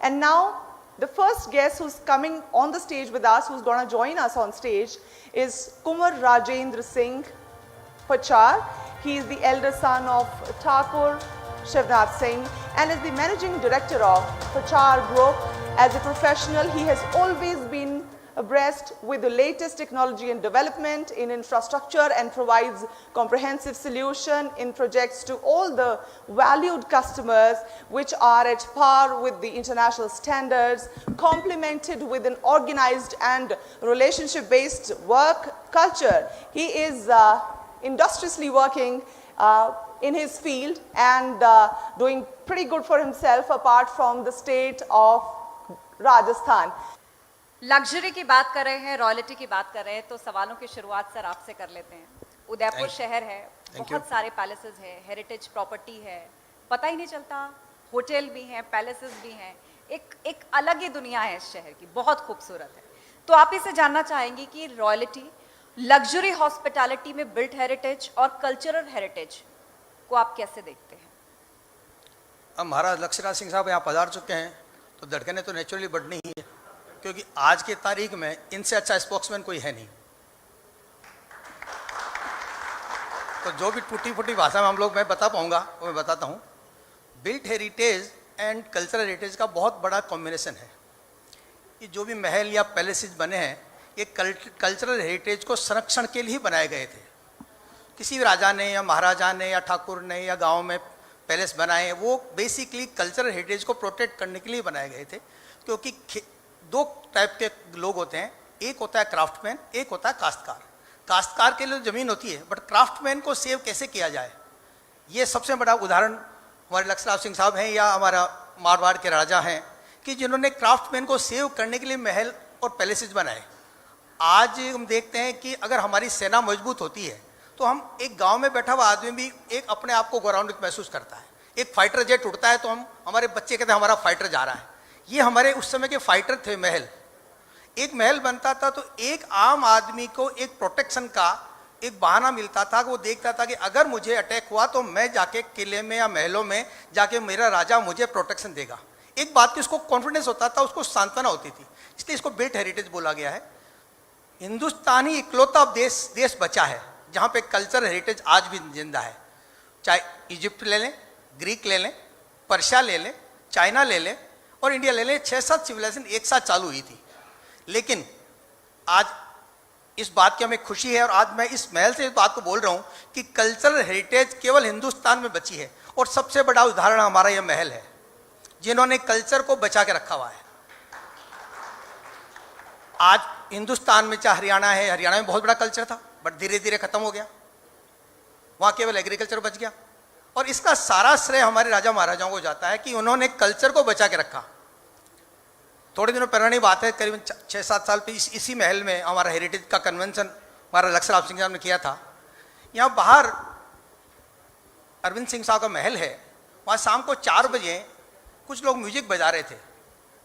And now, the first guest who's coming on the stage with us, who's going to join us on stage, is Kumar Rajendra Singh Pachar. He is the elder son of Thakur Shivnath Singh and is the managing director of Pachar Group. As a professional, he has always been abreast with the latest technology and development in infrastructure and provides comprehensive solution in projects to all the valued customers which are at par with the international standards, complemented with an organized and relationship-based work culture. He is industriously working in his field and doing pretty good for himself apart from the state of Rajasthan. Luxury की बात कर रहे हैं, royalty की बात कर रहे हैं, तो सवालों की शुरुआत सर आपसे कर लेते हैं। उदयपुर शहर है, बहुत सारे पैलेसेस है, हेरिटेज प्रॉपर्टी है, पता ही नहीं चलता, होटल भी हैं, पैलेसेस भी हैं, एक अलग ही दुनिया है इस शहर की, बहुत खूबसूरत है। तो आप इसे जानना चाहेंगे कि रॉयल्टी, लग्जरी हॉस्पिटैलिटी में बिल्ट हेरिटेज और कल्चरल हेरिटेज को आप कैसे देखते हैं? अब महाराज लक्ष्यराज सिंह साहब यहाँ पधार चुके हैं, तो धड़कनें तो नेचुरली बढ़नी ही है, क्योंकि आज की तारीख में इनसे अच्छा स्पोक्समैन कोई है नहीं। तो जो भी टूटी फूटी भाषा में मैं बता पाऊंगा वो मैं बताता हूँ। Built heritage and cultural heritage का बहुत बड़ा कॉम्बिनेशन है। ये जो भी महल या पैलेसेस बने हैं, ये कल्चरल हेरिटेज को संरक्षण के लिए ही बनाए गए थे। किसी भी राजा ने या महाराजा ने या ठाकुर ने या गांव में पैलेस बनाए, वो बेसिकली कल्चरल हेरिटेज को प्रोटेक्ट करने के लिए बनाए गए थे। क्योंकि दो टाइप के लोग होते हैं, एक होता है क्राफ्टमैन, एक होता है काश्तकार। काश्तकार के लिए ज़मीन होती है, बट क्राफ्टमैन को सेव कैसे किया जाए, ये सबसे बड़ा उदाहरण हमारे लक्ष्यराज सिंह साहब हैं या हमारा मारवाड़ के राजा हैं कि जिन्होंने क्राफ्टमैन को सेव करने के लिए महल और पैलेसेस बनाए। आज हम देखते हैं कि अगर हमारी सेना मजबूत होती है तो हम एक गांव में बैठा हुआ आदमी भी एक अपने आप को गौरवान्वित महसूस करता है। एक फाइटर जेट उड़ता है तो हमारे बच्चे कहते हैं हमारा फाइटर जा रहा है। ये हमारे उस समय के फाइटर थे। महल, एक महल बनता था तो एक आम आदमी को एक प्रोटेक्शन का एक बहाना मिलता था कि वो देखता था कि अगर मुझे अटैक हुआ तो मैं जाके किले में या महलों में जाके मेरा राजा मुझे प्रोटेक्शन देगा। एक बात की उसको कॉन्फिडेंस होता था, उसको सांत्वना होती थी, इसलिए इसको बिल्ट हेरिटेज बोला गया है। हिंदुस्तान ही इकलौता देश बचा है जहाँ पे कल्चरल हेरिटेज आज भी जिंदा है। चाहे इजिप्ट ले लें, ग्रीक ले लें, पर्शिया ले लें, चाइना ले लें और इंडिया ले लें, 6-7 सिविलाइजेशन एक साथ चालू हुई थी। लेकिन आज इस बात की हमें खुशी है और आज मैं इस महल से इस बात को बोल रहा हूँ कि कल्चरल हेरिटेज केवल हिंदुस्तान में बची है और सबसे बड़ा उदाहरण हमारा यह महल है, जिन्होंने कल्चर को बचा के रखा हुआ है। आज हिंदुस्तान में चाहे हरियाणा है, हरियाणा में बहुत बड़ा कल्चर था बट धीरे धीरे खत्म हो गया, वहाँ केवल एग्रीकल्चर बच गया। और इसका सारा श्रेय हमारे राजा महाराजाओं को जाता है कि उन्होंने कल्चर को बचा के रखा। थोड़े दिनों पुरानी बात है, करीबन 6-7 साल पे इसी महल में हमारा हेरिटेज का कन्वेंशन हमारा लक्ष्यराज सिंह साहब ने किया था। यहाँ बाहर अरविंद सिंह साहब का महल है, वहाँ शाम को 4 बजे कुछ लोग म्यूजिक बजा रहे थे।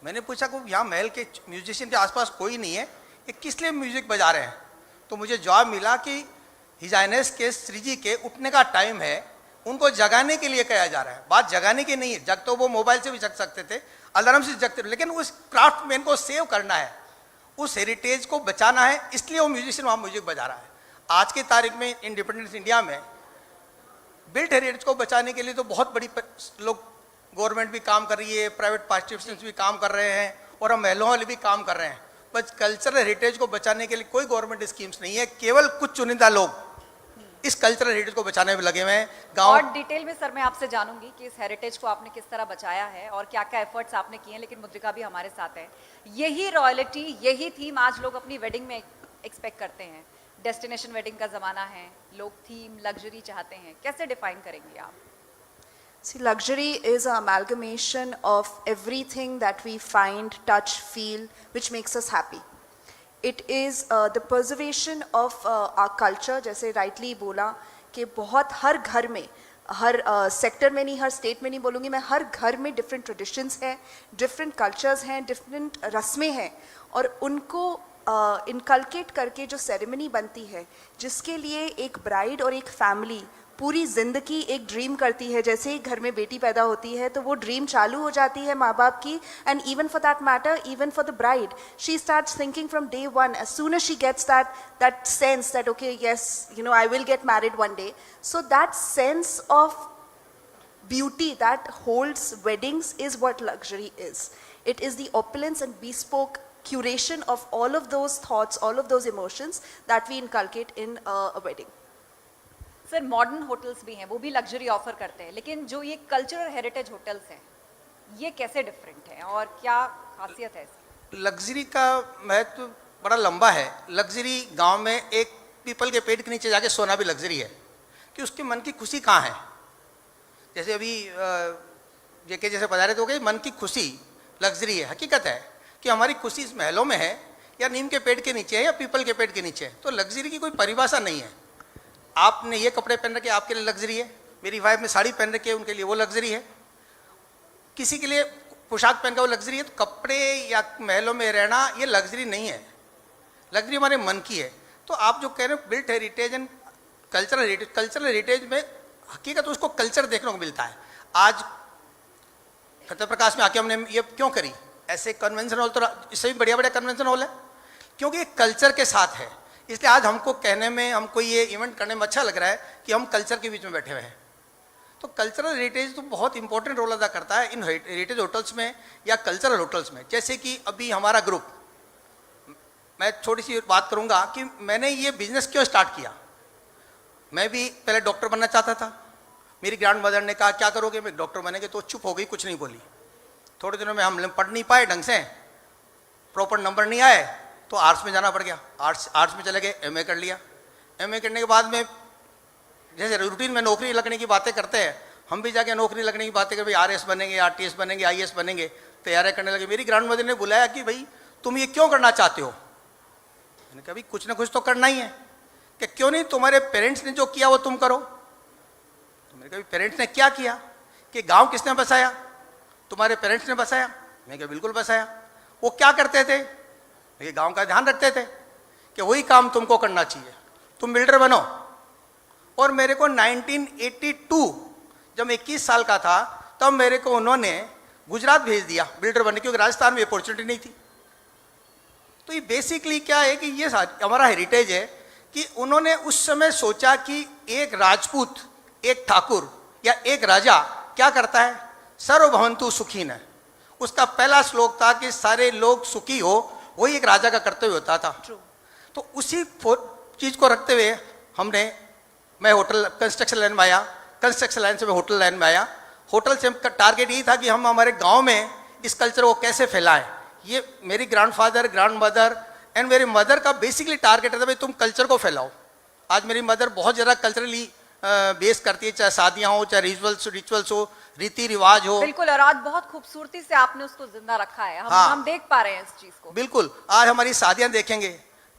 मैंने पूछा कि यहाँ महल के म्यूजिशियन के आसपास कोई नहीं है, ये किस लिए म्यूजिक बजा रहे हैं? तो मुझे जवाब मिला कि हिज हाइनेस के श्री जी के उठने का टाइम है, उनको जगाने के लिए कहा जा रहा है। बात जगाने की नहीं है, जग तो वो मोबाइल से भी जग सकते थे, अलार्म से जगते थे, लेकिन उस क्राफ्टमैन को सेव करना है, उस हेरिटेज को बचाना है, इसलिए वो म्यूजिशियन वहाँ म्यूजिक बजा रहा है। आज की तारीख में इंडिपेंडेंस इंडिया में बिल्ट हेरिटेज को बचाने के लिए तो बहुत बड़ी लोग, गवर्नमेंट भी काम कर रही है, प्राइवेट पार्टिसिपेशंस भी काम कर रहे हैं और हम महलों वाले भी काम कर रहे हैं। बस कल्चरल हेरिटेज को बचाने के लिए कोई गवर्नमेंट स्कीम्स नहीं है, केवल कुछ चुनिंदा लोग इस कल्चरल हेरिटेज को बचाने में लगे हुए हैं। गांव और डिटेल में सर मैं आपसे जानूंगी कि इस हेरिटेज को आपने किस तरह बचाया है और क्या क्या एफर्ट्स आपने किए हैं, लेकिन मुद्रिका भी हमारे साथ है। यही रॉयल्टी, यही थीम आज लोग अपनी वेडिंग में एक्सपेक्ट करते हैं। डेस्टिनेशन वेडिंग का ज़माना है, लोग थीम लग्जरी चाहते हैं, कैसे डिफाइन करेंगे आप? See, luxury is an amalgamation of everything that we find, touch, feel, which makes us happy. It is the preservation of our culture, जैसे rightly बोला कि बहुत हर घर में, हर सेक्टर में नहीं, हर स्टेट में नहीं बोलूँगी मैं, हर घर में डिफरेंट ट्रेडिशंस हैं, डिफरेंट कल्चर्स हैं, डिफरेंट रस्में हैं और उनको इनकलकेट करके जो सेरेमनी बनती है, जिसके लिए एक ब्राइड और एक फैमिली पूरी जिंदगी एक ड्रीम करती है, जैसे ही घर में बेटी पैदा होती है तो वो ड्रीम चालू हो जाती है माँ बाप की. And even for that matter, even for the bride, she starts thinking from day one, as soon as she gets that sense that okay, yes, you know, I will get married one day. So that sense of beauty that holds weddings is what luxury is. It is the opulence and bespoke curation of all of those thoughts, all of those emotions that we inculcate in a wedding. Sir modern hotels भी हैं, वो भी luxury offer करते हैं, लेकिन जो ये cultural heritage hotels हैं ये कैसे डिफरेंट हैं और क्या खासियत है इसकी? लग्जरी का महत्व बड़ा लंबा है. लग्जरी गांव में एक पीपल के पेड़ के नीचे जाके सोना भी लग्जरी है, कि उसके मन की खुशी कहाँ है. जैसे अभी जेके जैसे बता रहे थे, कि मन की खुशी लग्जरी है. हकीकत है कि हमारी खुशी इस महलों में है या नीम के पेड़ के नीचे है या पीपल के पेड़ के नीचे है. तो लग्जरी की कोई परिभाषा नहीं है. आपने ये कपड़े पहन रखे आपके लिए लग्जरी है, मेरी वाइफ ने साड़ी पहन रखी है उनके लिए वो लग्जरी है, किसी के लिए पोशाक पहन कर वो लग्जरी है. तो कपड़े या महलों में रहना ये लग्जरी नहीं है. लग्जरी हमारे मन की है. तो आप जो कह रहे हो built heritage and cultural heritage में हकीकत उसको कल्चर देखने को मिलता है. आज फतेह प्रकाश में आके हमने ये क्यों करी, ऐसे कन्वेंशन हॉल तो इससे भी बढ़िया बढ़िया कन्वेंशन हॉल है, क्योंकि ये कल्चर के साथ है. इसलिए आज हमको कहने में, हमको ये इवेंट करने में अच्छा लग रहा है कि हम कल्चर के बीच में बैठे हुए हैं. तो कल्चरल हेरिटेज तो बहुत इंपॉर्टेंट रोल अदा करता है इन हेरिटेज होटल्स में या कल्चरल होटल्स में. जैसे कि अभी हमारा ग्रुप, मैं छोटी सी बात करूंगा कि मैंने ये बिजनेस क्यों स्टार्ट किया. मैं भी पहले डॉक्टर बनना चाहता था. मेरी ग्रैंड मदर ने कहा क्या करोगे, मैं डॉक्टर बनेंगे, तो चुप हो गई, कुछ नहीं बोली. थोड़े दिनों में हम पढ़ नहीं पाए ढंग से, प्रॉपर नंबर नहीं आए, तो आर्ट्स में जाना पड़ गया. आर्ट्स में चले गए, एमए कर लिया. एमए करने के बाद में जैसे रूटीन में नौकरी लगने की बातें करते हैं, हम भी जाके नौकरी लगने की बातें कर, भाई आरएस बनेंगे, आरटीएस बनेंगे, आईएएस बनेंगे, तैयारियां करने लगे. मेरी ग्रैंड मदर ने बुलाया कि भाई तुम ये क्यों करना चाहते हो. मैंने कहा भाई कुछ ना कुछ तो करना ही है. कि क्यों नहीं, तुम्हारे पेरेंट्स ने जो किया वो तुम करो. तो मैंने कहा पेरेंट्स ने क्या किया, कि गांव किसने बसाया, तुम्हारे पेरेंट्स ने बसाया. मैं कहा बिल्कुल बसाया. वो क्या करते थे, ये गांव का ध्यान रखते थे, कि वही काम तुमको करना चाहिए, तुम बिल्डर बनो. और मेरे को 1982 जब 21 साल का था तब मेरे को उन्होंने गुजरात भेज दिया बिल्डर बनने, क्योंकि राजस्थान में अपॉर्चुनिटी नहीं थी. तो ये बेसिकली क्या है कि ये हमारा हेरिटेज है कि उन्होंने उस समय सोचा कि एक राजपूत, एक ठाकुर या एक राजा क्या करता है, सर्वभवन्तु सुखिनः. उसका पहला श्लोक था कि सारे लोग सुखी हो, वही एक राजा का कर्तव्य होता था. तो उसी चीज को रखते हुए मैं होटल कंस्ट्रक्शन लाइन में आया, कंस्ट्रक्शन लाइन से मैं होटल लाइन में आया. होटल से टारगेट यही था कि हम हमारे गांव में इस कल्चर को कैसे फैलाएं. ये मेरी ग्रैंडफादर, ग्रैंड मदर एंड मेरी मदर का बेसिकली टारगेट था, भाई तुम कल्चर को फैलाओ. आज मेरी मदर बहुत ज़्यादा कल्चरली बेस करती है, चाहे शादियाँ हो, चाहे रिचुअल्स हो, रीति रिवाज हो. बिल्कुल, और आज बहुत खूबसूरती से आपने उसको जिंदा रखा है. हम देख पा रहे हैं इस चीज को. बिल्कुल. आज हमारी शादियाँ देखेंगे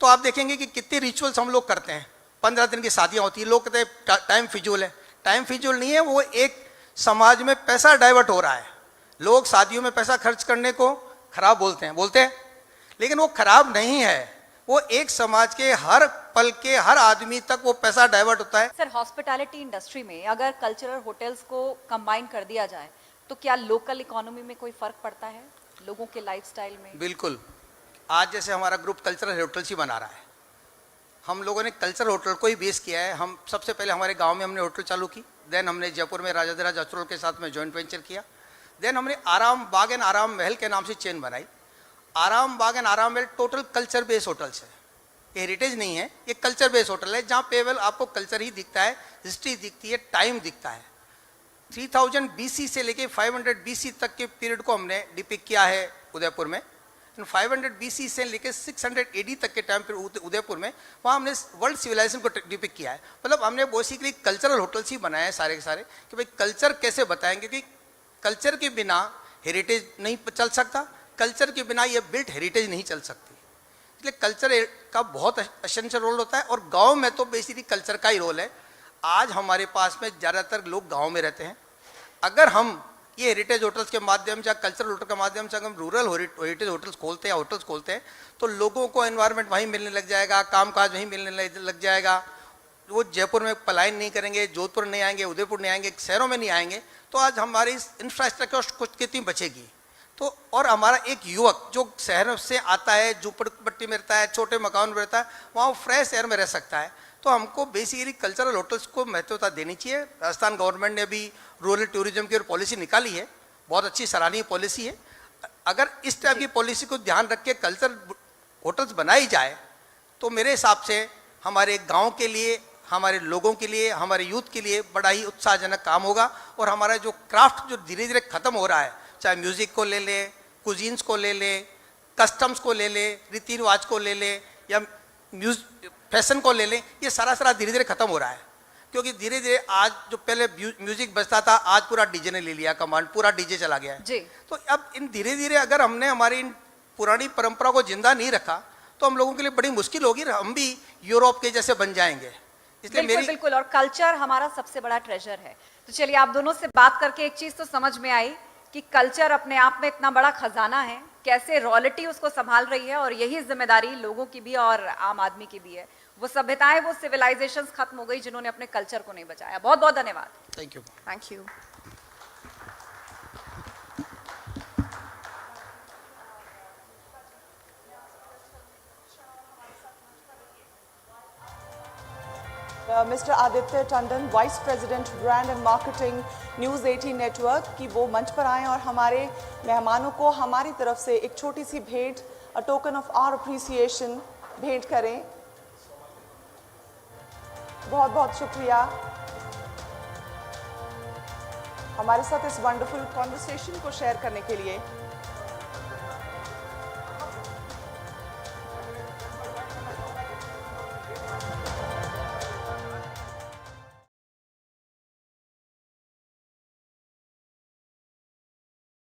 तो आप देखेंगे कि कितने रिचुअल्स हम लोग करते हैं. 15 दिन की शादियाँ होती है, लोग कहते हैं टाइम फिजूल है. टाइम फिजूल नहीं है, वो एक समाज में पैसा डाइवर्ट हो रहा है. लोग शादियों में पैसा खर्च करने को खराब बोलते हैं, लेकिन वो खराब नहीं है. वो एक समाज के हर पल के हर आदमी तक वो पैसा डाइवर्ट होता है. सर, हॉस्पिटैलिटी इंडस्ट्री में अगर कल्चरल होटल्स को कंबाइन कर दिया जाए तो क्या लोकल इकोनॉमी में कोई फर्क पड़ता है, लोगों के लाइफस्टाइल में? बिल्कुल. आज जैसे हमारा ग्रुप कल्चरल होटल्स ही बना रहा है, हम लोगों ने कल्चरल होटल को ही बेस किया है. हम सबसे पहले हमारे गांव में हमने होटल चालू की, देन हमने जयपुर में राजाधिराज अचरोल के साथ में जॉइंट वेंचर किया, देन हमने आराम बाग एंड आराम महल के नाम से चेन बनाई. आराम बाग एंड आराम महल टोटल कल्चर बेस्ड होटल्स है. ये हेरिटेज नहीं है, ये कल्चर बेस्ड होटल है, जहाँ केवल आपको कल्चर ही दिखता है, हिस्ट्री दिखती है, टाइम दिखता है. 3000 BC से लेके 500 BC तक के पीरियड को हमने डिपिक्ट किया है उदयपुर में. 500 BC से लेके 600 AD तक के टाइम पर उदयपुर में, वहाँ हमने वर्ल्ड सिविलाइजेशन को डिपिक्ट किया है. मतलब हमने बेसिकली कल्चरल होटल्स ही बनाए हैं सारे के सारे, कि भाई कल्चर कैसे बताएंगे, क्योंकि कल्चर के बिना हेरिटेज नहीं चल सकता, कल्चर के बिना ये बिल्ट हेरिटेज नहीं चल सकती. इसलिए कल्चर का बहुत एसेंशियल रोल होता है. और गांव में तो बेसिकली कल्चर का ही रोल है. आज हमारे पास में ज़्यादातर लोग गांव में रहते हैं. अगर हम ये हेरिटेज होटल्स के माध्यम से या कल्चरल होटल के माध्यम से अगर हम रूरल हेरिटेज होटल्स खोलते हैं, होटल्स खोलते हैं, तो लोगों को एनवायरनमेंट वहीं मिलने लग जाएगा, कामकाज वहीं मिलने लग जाएगा. वो जयपुर में पलायन नहीं करेंगे, जोधपुर नहीं आएंगे, उदयपुर नहीं आएंगे, शहरों में नहीं आएंगे, तो आज हमारी इंफ्रास्ट्रक्चर कुछ कितनी बचेगी। तो और हमारा एक युवक जो शहर से आता है, झोपड़पट्टी में रहता है, छोटे मकान में रहता है, वहाँ वो फ्रेश एयर में रह सकता है। तो हमको बेसिकली कल्चरल होटल्स को महत्वता देनी चाहिए। राजस्थान गवर्नमेंट ने अभी रूरल टूरिज्म की पॉलिसी निकाली है, बहुत अच्छी सराहनीय पॉलिसी है। अगर इस टाइप की पॉलिसी को ध्यान रख के कल्चरल होटल्स बनाई जाए तो मेरे हिसाब से हमारे गांव के लिए, हमारे लोगों के लिए, हमारे यूथ के लिए बड़ा ही उत्साहजनक काम होगा। और हमारा जो क्राफ्ट जो धीरे धीरे खत्म हो रहा है, चाहे म्यूजिक को ले ले, कुजीन्स को ले ले, कस्टम्स को ले ले, रीति रिवाज को ले ले, या फैशन को ले ले, ये सारा धीरे धीरे खत्म हो रहा है। क्योंकि धीरे धीरे आज जो पहले म्यूजिक बजता था, आज पूरा डीजे ने ले लिया कमांड, पूरा डीजे चला गया है जी। तो अब इन धीरे धीरे अगर हमने हमारी इन पुरानी परंपरा को जिंदा नहीं रखा तो हम लोगों के लिए बड़ी मुश्किल होगी, हम भी यूरोप के जैसे बन जाएंगे। इसलिए बिल्कुल बिल्कुल, और कल्चर हमारा सबसे बड़ा ट्रेजर है। तो चलिए, आप दोनों से बात करके एक चीज तो समझ में आई कि कल्चर अपने आप में इतना बड़ा खजाना है, कैसे रॉयल्टी उसको संभाल रही है, और यही जिम्मेदारी लोगों की भी और आम आदमी की भी है। वो सभ्यताएं, वो सिविलाइजेशंस खत्म हो गई जिन्होंने अपने कल्चर को नहीं बचाया। बहुत बहुत धन्यवाद। Thank you. Thank you. Mr. Aditya Tandon, Vice President Brand and Marketing News 18 Network, कि वो मंच पर आएं और हमारे मेहमानों को हमारी तरफ से एक छोटी सी भेंट, a token of our appreciation भेंट करें। बहुत बहुत शुक्रिया हमारे साथ इस वंडरफुल कॉन्वर्सेशन को शेयर करने के लिए।